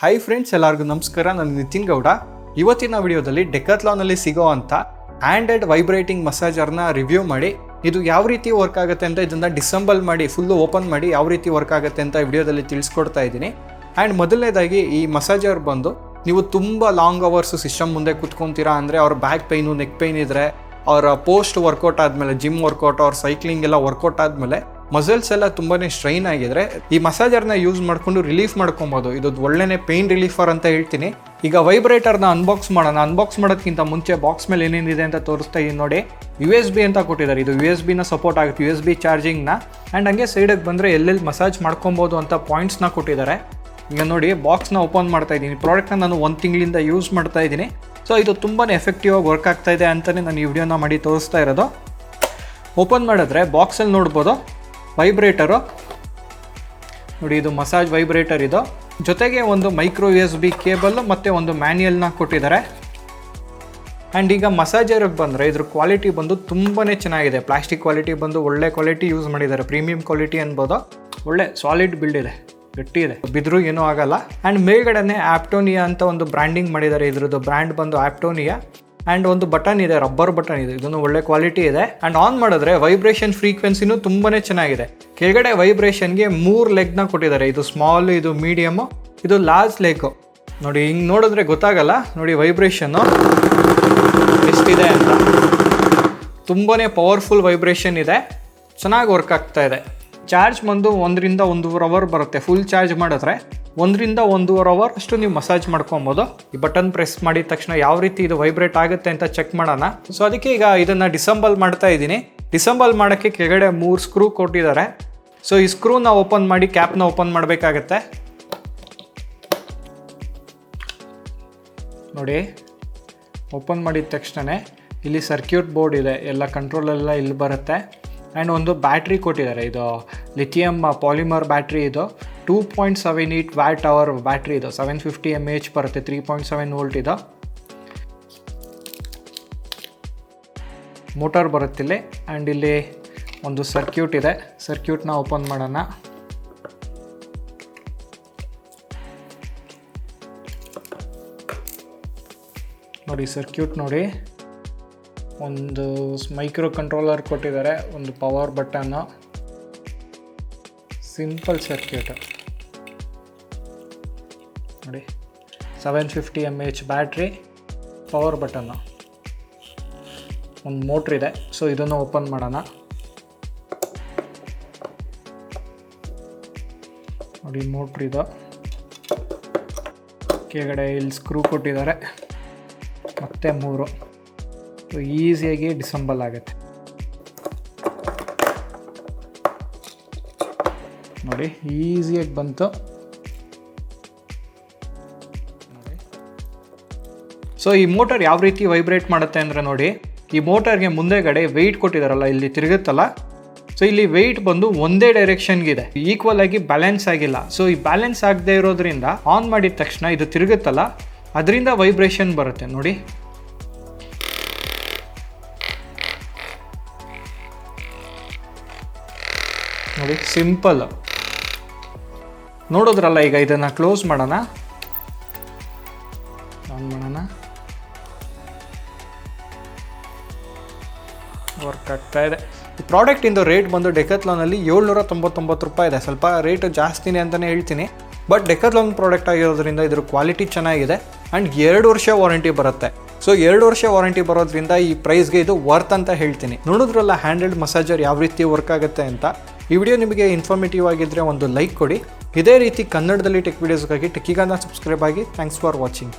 Hi friends, ಎಲ್ಲರಿಗೂ ನಮಸ್ಕಾರ. ನಾನು ನಿತಿನ್ ಗೌಡ. ಇವತ್ತಿನ ವಿಡಿಯೋದಲ್ಲಿ ಡೆಕಾಥ್ಲಾನಲ್ಲಿ ಸಿಗೋ ಅಂಥ ಹ್ಯಾಂಡೆಡ್ ವೈಬ್ರೇಟಿಂಗ್ ಮಸಾಜರ್ನ ರಿವ್ಯೂ ಮಾಡಿ ಇದು ಯಾವ ರೀತಿ ವರ್ಕ್ ಆಗುತ್ತೆ ಅಂತ ಇದನ್ನು ಡಿಸೆಂಬಲ್ ಮಾಡಿ ಫುಲ್ಲು ಓಪನ್ ಮಾಡಿ ಯಾವ ರೀತಿ ವರ್ಕ್ ಆಗುತ್ತೆ ಅಂತ ವಿಡಿಯೋದಲ್ಲಿ ತಿಳಿಸ್ಕೊಡ್ತಾ ಇದ್ದೀನಿ. ಆ್ಯಂಡ್ ಮೊದಲನೇದಾಗಿ ಈ ಮಸಾಜರ್ ಬಂದು ನೀವು ತುಂಬ ಲಾಂಗ್ ಅವರ್ಸು ಸಿಸ್ಟಮ್ ಮುಂದೆ ಕೂತ್ಕೊತೀರಾ ಅಂದರೆ ಅವ್ರ ಬ್ಯಾಕ್ ಪೈನು, ನೆಕ್ ಪೈನ್ ಇದ್ದರೆ, ಅವರ ಪೋಸ್ಟ್ ವರ್ಕೌಟ್ ಆದಮೇಲೆ, ಜಿಮ್ ವರ್ಕೌಟ್, ಅವ್ರ ಸೈಕ್ಲಿಂಗ್ ಎಲ್ಲ ವರ್ಕೌಟ್ ಆದಮೇಲೆ ಮಸಲ್ಸ್ ಎಲ್ಲ ತುಂಬಾ ಸ್ಟ್ರೈನ್ ಆಗಿದ್ರೆ ಈ ಮಸಾಜರ್ನ ಯೂಸ್ ಮಾಡಿಕೊಂಡು ರಿಲೀಫ್ ಮಾಡ್ಕೊಬೋದು. ಇದು ಒಳ್ಳೆನೇ ಪೇನ್ ರಿಲೀಫರ್ ಅಂತ ಹೇಳ್ತೀನಿ. ಈಗ ವೈಬ್ರೇಟರ್ನ ಅನ್ಬಾಕ್ಸ್ ಮಾಡೋಣ. ಅನ್ಬಾಕ್ಸ್ ಮಾಡೋದಕ್ಕಿಂತ ಮುಂಚೆ ಬಾಕ್ಸ್ ಮೇಲೆ ಏನೇನಿದೆ ಅಂತ ತೋರಿಸ್ತಾ ಇದ್ದೀನಿ ನೋಡಿ. USB ಅಂತ ಕೊಟ್ಟಿದ್ದಾರೆ. ಇದು USB ಸಪೋರ್ಟ್ ಆಗುತ್ತೆ, USB ಚಾರ್ಜಿಂಗ್ನ. ಆ್ಯಂಡ್ ಹಂಗೆ ಸೈಡಿಗೆ ಬಂದರೆ ಎಲ್ಲೆಲ್ಲಿ ಮಸಾಜ್ ಮಾಡ್ಕೊಬೋದು ಅಂತ ಪಾಯಿಂಟ್ಸ್ನ ಕೊಟ್ಟಿದ್ದಾರೆ. ಈಗ ನೋಡಿ, ಬಾಕ್ಸ್ನ ಓಪನ್ ಮಾಡ್ತಾ ಇದ್ದೀನಿ. ಪ್ರಾಡಕ್ಟ್ನ ನಾನು 1 ತಿಂಗಳಿಂದ ಯೂಸ್ ಮಾಡ್ತಾ ಇದ್ದೀನಿ. ಸೊ ಇದು ತುಂಬಾ ಎಫೆಕ್ಟಿವ್ ಆಗಿ ವರ್ಕ್ ಆಗ್ತಾ ಇದೆ ಅಂತಲೇ ನಾನು ಈ ವಿಡಿಯೋನ ಮಾಡಿ ತೋರಿಸ್ತಾ ಇರೋದು. ಓಪನ್ ಮಾಡಿದ್ರೆ ಬಾಕ್ಸಲ್ಲಿ ನೋಡ್ಬೋದು ವೈಬ್ರೇಟರು ನೋಡಿ. ಇದು ಮಸಾಜ್ ವೈಬ್ರೇಟರ್. ಇದು ಜೊತೆಗೆ ಒಂದು ಮೈಕ್ರೋ USB ಕೇಬಲ್ ಮತ್ತು ಒಂದು ಮ್ಯಾನ್ಯಲ್ನ ಕೊಟ್ಟಿದ್ದಾರೆ. ಆ್ಯಂಡ್ ಈಗ ಮಸಾಜರ್ಗೆ ಬಂದರೆ ಇದ್ರ ಕ್ವಾಲಿಟಿ ಬಂದು ತುಂಬಾ ಚೆನ್ನಾಗಿದೆ. ಪ್ಲಾಸ್ಟಿಕ್ ಕ್ವಾಲಿಟಿ ಬಂದು ಒಳ್ಳೆ ಕ್ವಾಲಿಟಿ ಯೂಸ್ ಮಾಡಿದ್ದಾರೆ, ಪ್ರೀಮಿಯಂ ಕ್ವಾಲಿಟಿ ಅನ್ಬೋದು. ಒಳ್ಳೆ ಸಾಲಿಡ್ ಬಿಲ್ಡ್ ಇದೆ, ಗಟ್ಟಿ ಇದೆ, ಬಿದ್ದರೂ ಏನೂ ಆಗಲ್ಲ. ಆ್ಯಂಡ್ ಮೇಲ್ಗಡೆನೆ ಆಪ್ಟೋನಿಯಾ ಅಂತ ಒಂದು ಬ್ರ್ಯಾಂಡಿಂಗ್ ಮಾಡಿದ್ದಾರೆ. ಇದ್ರದ್ದು ಬ್ರ್ಯಾಂಡ್ ಬಂದು ಆಪ್ಟೋನಿಯಾ. ಆ್ಯಂಡ್ ಒಂದು ಬಟನ್ ಇದೆ, ರಬ್ಬರ್ ಬಟನ್ ಇದೆ. ಇದನ್ನು ಒಳ್ಳೆ ಕ್ವಾಲಿಟಿ ಇದೆ. ಆ್ಯಂಡ್ ಆನ್ ಮಾಡಿದ್ರೆ ವೈಬ್ರೇಷನ್ ಫ್ರೀಕ್ವೆನ್ಸಿನೂ ತುಂಬಾ ಚೆನ್ನಾಗಿದೆ. ಕೆಳಗಡೆ ವೈಬ್ರೇಷನ್ಗೆ 3 ಲೆಗ್ನ ಕೊಟ್ಟಿದ್ದಾರೆ. ಇದು ಸ್ಮಾಲ್, ಇದು ಮೀಡಿಯಮು, ಇದು ಲಾರ್ಜ್ ಲೆಗ್. ನೋಡಿ, ಹಿಂಗೆ ನೋಡಿದ್ರೆ ಗೊತ್ತಾಗಲ್ಲ. ನೋಡಿ ವೈಬ್ರೇಷನ್ನು ಎಷ್ಟಿದೆ ಅಂತ. ತುಂಬಾ ಪವರ್ಫುಲ್ ವೈಬ್ರೇಷನ್ ಇದೆ, ಚೆನ್ನಾಗಿ ವರ್ಕ್ ಆಗ್ತಾ ಇದೆ. ಚಾರ್ಜ್ ಬಂದು 1 ರಿಂದ 1.5 ಅವರ್ ಬರುತ್ತೆ. ಫುಲ್ ಚಾರ್ಜ್ ಮಾಡಿದ್ರೆ 1 ರಿಂದ 1.5 ಅವರ್ ಅಷ್ಟು ನೀವು ಮಸಾಜ್ ಮಾಡ್ಕೊಬೋದು. ಈ ಬಟನ್ ಪ್ರೆಸ್ ಮಾಡಿದ ತಕ್ಷಣ ಯಾವ ರೀತಿ ಇದು ವೈಬ್ರೇಟ್ ಆಗುತ್ತೆ ಅಂತ ಚೆಕ್ ಮಾಡೋಣ. ಸೊ ಅದಕ್ಕೆ ಈಗ ಇದನ್ನು ಡಿಸೆಂಬಲ್ ಮಾಡ್ತಾ ಇದ್ದೀನಿ. ಡಿಸೆಂಬಲ್ ಮಾಡೋಕ್ಕೆ ಕೆಳಗಡೆ 3 ಸ್ಕ್ರೂ ಕೊಟ್ಟಿದ್ದಾರೆ. ಸೊ ಈ ಸ್ಕ್ರೂನ ಓಪನ್ ಮಾಡಿ ಕ್ಯಾಪ್ನ ಓಪನ್ ಮಾಡಬೇಕಾಗತ್ತೆ. ನೋಡಿ, ಓಪನ್ ಮಾಡಿದ ತಕ್ಷಣ ಇಲ್ಲಿ ಸರ್ಕ್ಯೂಟ್ ಬೋರ್ಡ್ ಇದೆ, ಎಲ್ಲ ಕಂಟ್ರೋಲೆಲ್ಲ ಇಲ್ಲಿ ಬರುತ್ತೆ. ಆ್ಯಂಡ್ ಒಂದು ಬ್ಯಾಟ್ರಿ ಕೊಟ್ಟಿದ್ದಾರೆ. ಇದು ಲಿಥಿಯಮ್ ಪಾಲಿಮರ್ ಬ್ಯಾಟ್ರಿ. ಇದು 2.78 ವ್ಯಾಟ್ ಅವರ್ ಬ್ಯಾಟ್ರಿ. ಇದು 750 mAh ಬರುತ್ತೆ, 3.7 ವೋಲ್ಟ್. ಇದು ಮೋಟರ್ ಬರುತ್ತಿಲ್ಲಿ. ಆ್ಯಂಡ್ ಇಲ್ಲಿ ಒಂದು ಸರ್ಕ್ಯೂಟ್ ಇದೆ. ಸರ್ಕ್ಯೂಟ್ನ ಓಪನ್ ಮಾಡೋಣ. ನೋಡಿ ಸರ್ಕ್ಯೂಟ್ ನೋಡಿ, ಒಂದು ಮೈಕ್ರೋ ಕಂಟ್ರೋಲರ್ ಕೊಟ್ಟಿದ್ದಾರೆ, ಒಂದು ಪವರ್ ಬಟನ್ನು, ಸಿಂಪಲ್ ಸರ್ಕ್ಯೂಟ್ ನೋಡಿ. 750 mAh ಬ್ಯಾಟ್ರಿ, ಪವರ್ ಬಟನ್ನು, ಒಂದು ಮೋಟ್ರ್ ಇದೆ. ಸೊ ಇದನ್ನು ಓಪನ್ ಮಾಡೋಣ. ನೋಡಿ ಮೋಟ್ರ್ ಇದು. ಕೆಳಗಡೆ ಇಲ್ಲಿ ಸ್ಕ್ರೂ ಕೊಟ್ಟಿದ್ದಾರೆ, ಮತ್ತೆ 3. ಈಸಿಯಾಗಿ ಡಿಸೆಂಬಲ್ ಆಗುತ್ತೆ. ನೋಡಿ ಈಸಿಯಾಗಿ ಬಂತು. ಸೊ ಈ ಮೋಟರ್ ಯಾವ ರೀತಿ ವೈಬ್ರೇಟ್ ಮಾಡುತ್ತೆ ಅಂದರೆ ನೋಡಿ, ಈ ಮೋಟರ್ಗೆ ಮುಂದೆಗಡೆ ವೆಯ್ಟ್ ಕೊಟ್ಟಿದ್ದಾರಲ್ಲ, ಇಲ್ಲಿ ತಿರುಗುತ್ತಲ್ಲ. ಸೊ ಇಲ್ಲಿ ವೆಯ್ಟ್ ಬಂದು ಒಂದೇ ಡೈರೆಕ್ಷನ್ಗಿದೆ, ಈಕ್ವಲ್ ಆಗಿ ಬ್ಯಾಲೆನ್ಸ್ ಆಗಿಲ್ಲ. ಸೊ ಈ ಬ್ಯಾಲೆನ್ಸ್ ಆಗದೆ ಇರೋದ್ರಿಂದ ಆನ್ ಮಾಡಿದ ತಕ್ಷಣ ಇದು ತಿರುಗುತ್ತಲ್ಲ, ಅದರಿಂದ ವೈಬ್ರೇಷನ್ ಬರುತ್ತೆ. ನೋಡಿ ನೋಡಿ ಸಿಂಪಲ್ ನೋಡೋದ್ರಲ್ಲ. ಈಗ ಇದನ್ನು ಕ್ಲೋಸ್ ಮಾಡೋಣ, ಆನ್ ಮಾಡೋಣ. ವರ್ಕ್ ಆಗ್ತಾ ಇದೆ. ಈ ಪ್ರಾಡಕ್ಟಿಂದು ರೇಟ್ ಬಂದು ಡೆಕಾಥ್ಲಾನಲ್ಲಿ 799 ರೂಪಾಯಿ ಇದೆ. ಸ್ವಲ್ಪ ರೇಟ್ ಜಾಸ್ತಿನೇ ಅಂತಲೇ ಹೇಳ್ತೀನಿ. ಬಟ್ ಡೆಕಾಥ್ಲಾನ್ ಪ್ರಾಡಕ್ಟ್ ಆಗಿರೋದ್ರಿಂದ ಇದ್ರ ಕ್ವಾಲಿಟಿ ಚೆನ್ನಾಗಿದೆ. ಆ್ಯಂಡ್ 2 ವರ್ಷ ವಾರಂಟಿ ಬರುತ್ತೆ. ಸೊ 2 ವರ್ಷ ವಾರಂಟಿ ಬರೋದ್ರಿಂದ ಈ ಪ್ರೈಸ್ಗೆ ಇದು ವರ್ತ್ ಅಂತ ಹೇಳ್ತೀನಿ. ನೋಡಿದ್ರಲ್ಲ ಹ್ಯಾಂಡೆಲ್ಡ್ ಮಸಾಜರ್ ಯಾವ ರೀತಿ ವರ್ಕ್ ಆಗುತ್ತೆ ಅಂತ. ಈ ವಿಡಿಯೋ ನಿಮಗೆ ಇನ್ಫಾರ್ಮೇಟಿವ್ ಆಗಿದ್ದರೆ ಒಂದು ಲೈಕ್ ಕೊಡಿ. ಇದೇ ರೀತಿ ಕನ್ನಡದಲ್ಲಿ ಟೆಕ್ ವೀಡಿಯೋಸ್ಗಾಗಿ ಟೆಕ್ಕಿಗಾನ ಸಬ್ಸ್ಕ್ರೈಬ್ ಆಗಿ. Thanks for watching.